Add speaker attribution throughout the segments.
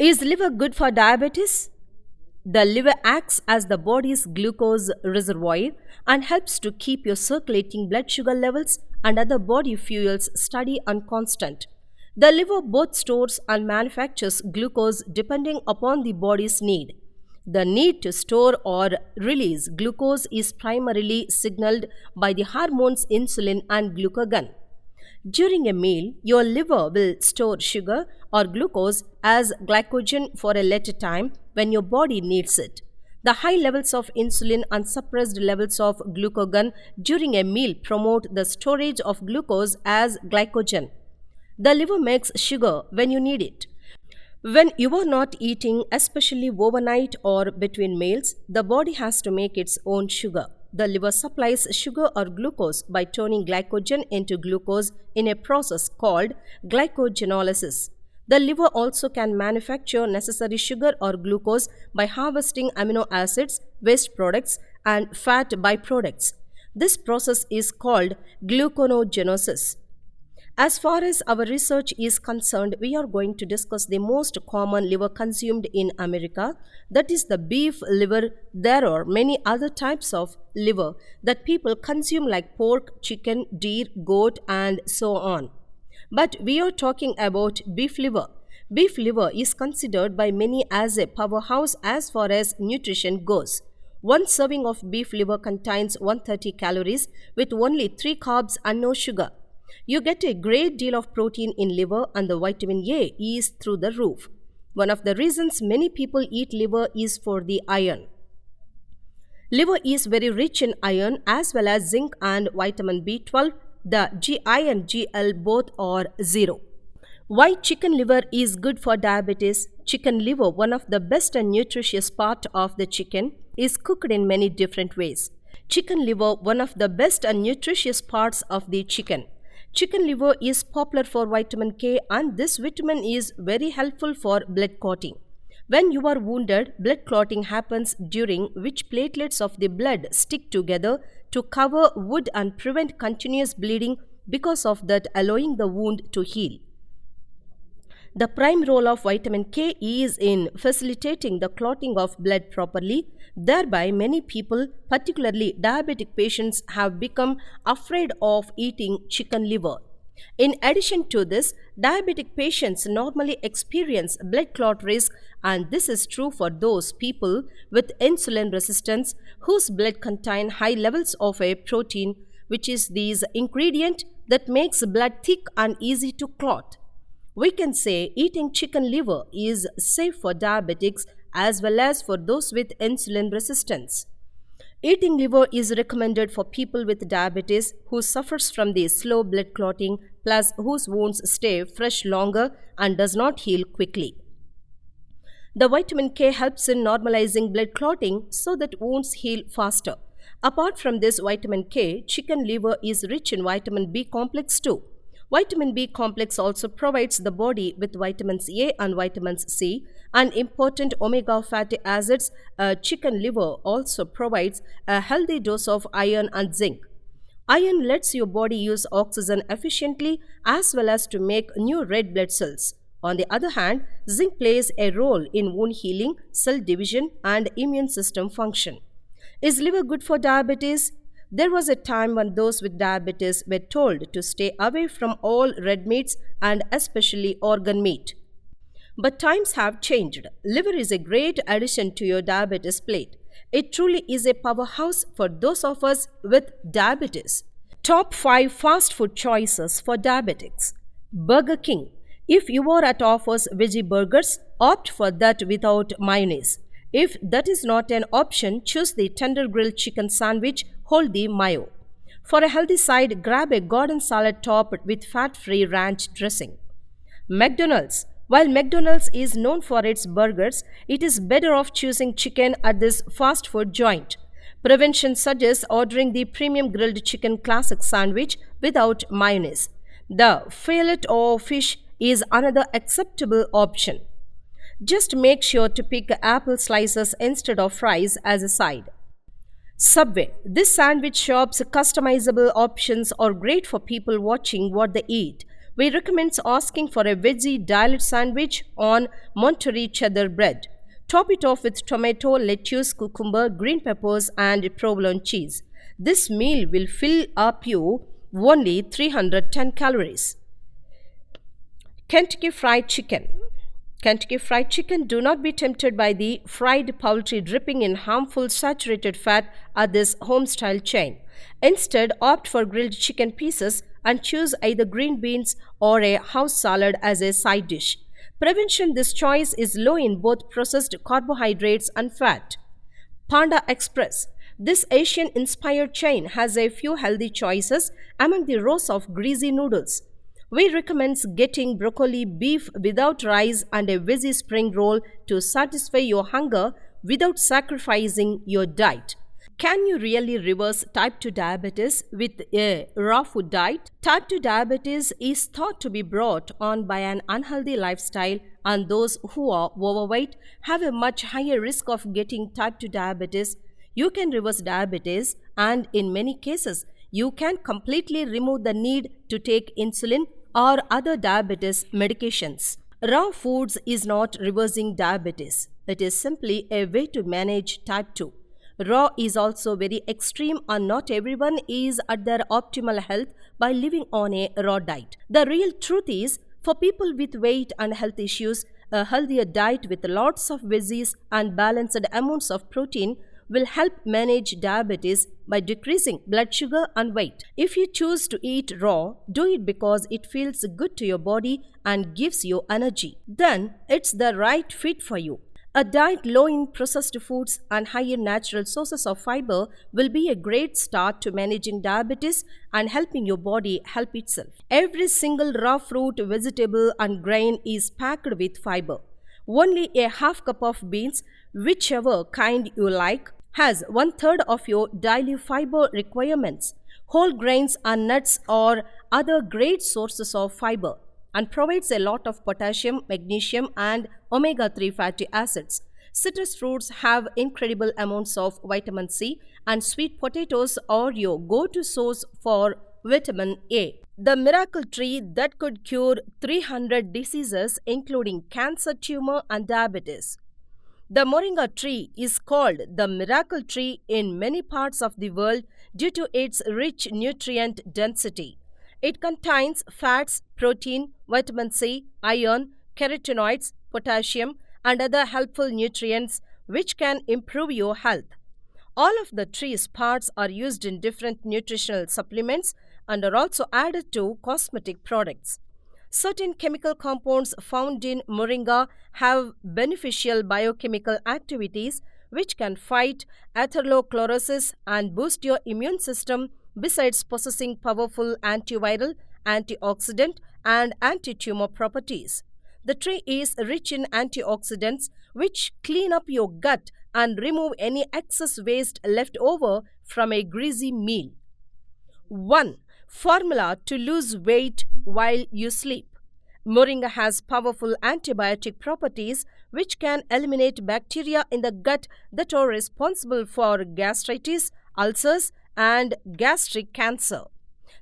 Speaker 1: Is liver good for diabetes? The liver acts as the body's glucose reservoir and helps to keep your circulating blood sugar levels and other body fuels steady and constant. The liver both stores and manufactures glucose depending upon the body's need. The need to store or release glucose is primarily signaled by the hormones insulin and glucagon. During a meal, your liver will store sugar or glucose as glycogen for a later time when your body needs it. The high levels of insulin and suppressed levels of glucagon during a meal promote the storage of glucose as glycogen. The liver makes sugar when you need it. When you are not eating, especially overnight or between meals, the body has to make its own sugar. The liver supplies sugar or glucose by turning glycogen into glucose in a process called glycogenolysis. The liver also can manufacture necessary sugar or glucose by harvesting amino acids, waste products, and fat byproducts. This process is called gluconeogenesis. As far as our research is concerned, we are going to discuss the most common liver consumed in America, that is the beef liver. There are many other types of liver that people consume like pork, chicken, deer, goat, and so on. But we are talking about beef liver. Beef liver is considered by many as a powerhouse as far as nutrition goes. One serving of beef liver contains 130 calories with only 3 carbs and no sugar. You get a great deal of protein in liver and the vitamin A is through the roof. One of the reasons many people eat liver is for the iron. Liver is very rich in iron as well as zinc and vitamin B12. The Gi and Gl both are 0. Why chicken liver is good for diabetes? Chicken liver, one of the best and nutritious part of the chicken, is cooked in many different ways. Chicken liver, one of the best and nutritious parts of the chicken. Chicken liver is popular for vitamin K and this vitamin is very helpful for blood clotting. When you are wounded, blood clotting happens during which platelets of the blood stick together to cover wound and prevent continuous bleeding, because of that allowing the wound to heal. The prime role of vitamin K is in facilitating the clotting of blood properly. Thereby, many people, particularly diabetic patients, have become afraid of eating chicken liver. In addition to this, diabetic patients normally experience blood clot risk, and this is true for those people with insulin resistance whose blood contain high levels of a protein, which is this ingredient that makes blood thick and easy to clot. We can say eating chicken liver is safe for diabetics as well as for those with insulin resistance. Eating liver is recommended for people with diabetes who suffers from the slow blood clotting plus whose wounds stay fresh longer and does not heal quickly. The vitamin K helps in normalizing blood clotting so that wounds heal faster. Apart from this vitamin K, chicken liver is rich in vitamin B complex too. Vitamin B complex also provides the body with vitamins A and vitamins C and important omega fatty acids. Chicken liver also provides a healthy dose of iron and zinc. Iron lets your body use oxygen efficiently as well as to make new red blood cells. On the other hand, zinc plays a role in wound healing, cell division, and immune system function. Is liver good for diabetes? There was a time when those with diabetes were told to stay away from all red meats and especially organ meat. But times have changed. Liver is a great addition to your diabetes plate. It truly is a powerhouse for those of us with diabetes. Top 5 fast food choices for diabetics. Burger King. If you are at offers veggie burgers, opt for that without mayonnaise. If that is not an option, choose the tender grilled chicken sandwich, hold the mayo. For a healthy side, grab a garden salad topped with fat-free ranch dressing. McDonald's. While McDonald's is known for its burgers, it is better off choosing chicken at this fast food joint. Prevention suggests ordering the premium grilled chicken classic sandwich without mayonnaise. The fillet of fish is another acceptable option. Just make sure to pick apple slices instead of fries as a side. Subway. This sandwich shop's customizable options are great for people watching what they eat. We recommend asking for a veggie diet sandwich on Monterey cheddar bread. Top it off with tomato, lettuce, cucumber, green peppers, and provolone cheese. This meal will fill up you only 310 calories. Kentucky Fried Chicken. Kentucky Fried Chicken, do not be tempted by the fried poultry dripping in harmful saturated fat at this home-style chain. Instead, opt for grilled chicken pieces and choose either green beans or a house salad as a side dish. Prevention: this choice is low in both processed carbohydrates and fat. Panda Express. This Asian-inspired chain has a few healthy choices among the rows of greasy noodles. We recommend getting broccoli, beef without rice, and a veggie spring roll to satisfy your hunger without sacrificing your diet. Can you really reverse type 2 diabetes with a raw food diet? Type 2 diabetes is thought to be brought on by an unhealthy lifestyle, and those who are overweight have a much higher risk of getting type 2 diabetes. You can reverse diabetes, and in many cases, you can completely remove the need to take insulin or other diabetes medications. Raw foods is not reversing diabetes. It is simply a way to manage type 2. Raw is also very extreme, and not everyone is at their optimal health by living on a raw diet. The real truth is, for people with weight and health issues, a healthier diet with lots of veggies and balanced amounts of protein will help manage diabetes by decreasing blood sugar and weight. If you choose to eat raw, do it because it feels good to your body and gives you energy. Then it's the right fit for you. A diet low in processed foods and high in natural sources of fiber will be a great start to managing diabetes and helping your body help itself. Every single raw fruit, vegetable, and grain is packed with fiber. Only a half cup of beans, whichever kind you like, has 1/3 of your daily fiber requirements. Whole grains and nuts are other great sources of fiber and provides a lot of potassium, magnesium, and omega-3 fatty acids. Citrus fruits have incredible amounts of vitamin C, and sweet potatoes are your go-to source for vitamin A. The miracle tree that could cure 300 diseases including cancer, tumor, and diabetes. The moringa tree is called the miracle tree in many parts of the world due to its rich nutrient density. It contains fats, protein, vitamin C, iron, carotenoids, potassium, and other helpful nutrients which can improve your health. All of the tree's parts are used in different nutritional supplements and are also added to cosmetic products. Certain chemical compounds found in moringa have beneficial biochemical activities which can fight atherosclerosis and boost your immune system, besides possessing powerful antiviral, antioxidant, and anti-tumor properties. The tree is rich in antioxidants which clean up your gut and remove any excess waste left over from a greasy meal. 1. Formula to lose weight while you sleep. Moringa has powerful antibiotic properties which can eliminate bacteria in the gut that are responsible for gastritis, ulcers, and gastric cancer.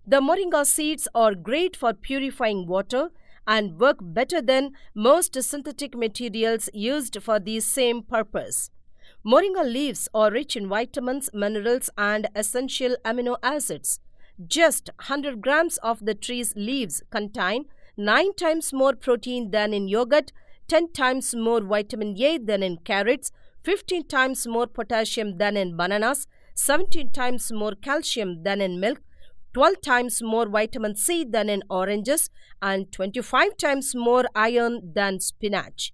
Speaker 1: The moringa seeds are great for purifying water and work better than most synthetic materials used for the same purpose. Moringa leaves are rich in vitamins, minerals, and essential amino acids. Just 100 grams of the tree's leaves contain 9 times more protein than in yogurt, 10 times more vitamin A than in carrots, 15 times more potassium than in bananas, 17 times more calcium than in milk, 12 times more vitamin C than in oranges, and 25 times more iron than spinach.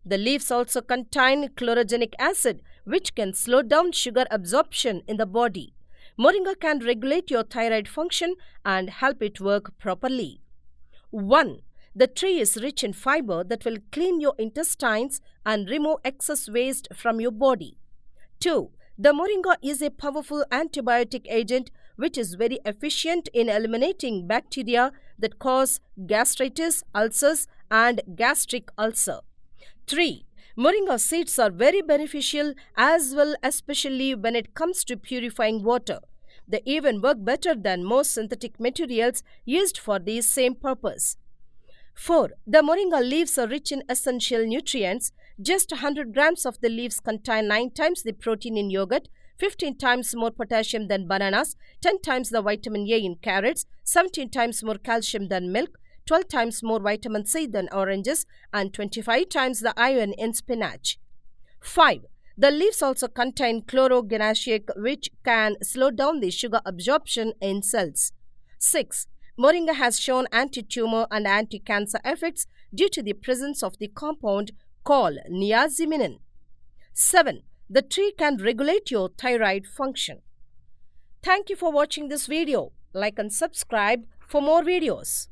Speaker 1: The leaves also contain chlorogenic acid, which can slow down sugar absorption in the body. Moringa can regulate your thyroid function and help it work properly. 1. The tree is rich in fiber that will clean your intestines and remove excess waste from your body. 2. The moringa is a powerful antibiotic agent which is very efficient in eliminating bacteria that cause gastritis, ulcers, and gastric ulcer. 3. Moringa seeds are very beneficial as well, especially when it comes to purifying water. They even work better than most synthetic materials used for the same purpose. 4. The moringa leaves are rich in essential nutrients. Just 100 grams of the leaves contain 9 times the protein in yogurt, 15 times more potassium than bananas, 10 times the vitamin A in carrots, 17 times more calcium than milk, 12 times more vitamin C than oranges, and 25 times the iron in spinach. 5. The leaves also contain chloroganaceae, which can slow down the sugar absorption in cells. 6. Moringa has shown anti-tumor and anti-cancer effects due to the presence of the compound called niacinamide. 7. The tree can regulate your thyroid function. Thank you for watching this video. Like and subscribe for more videos.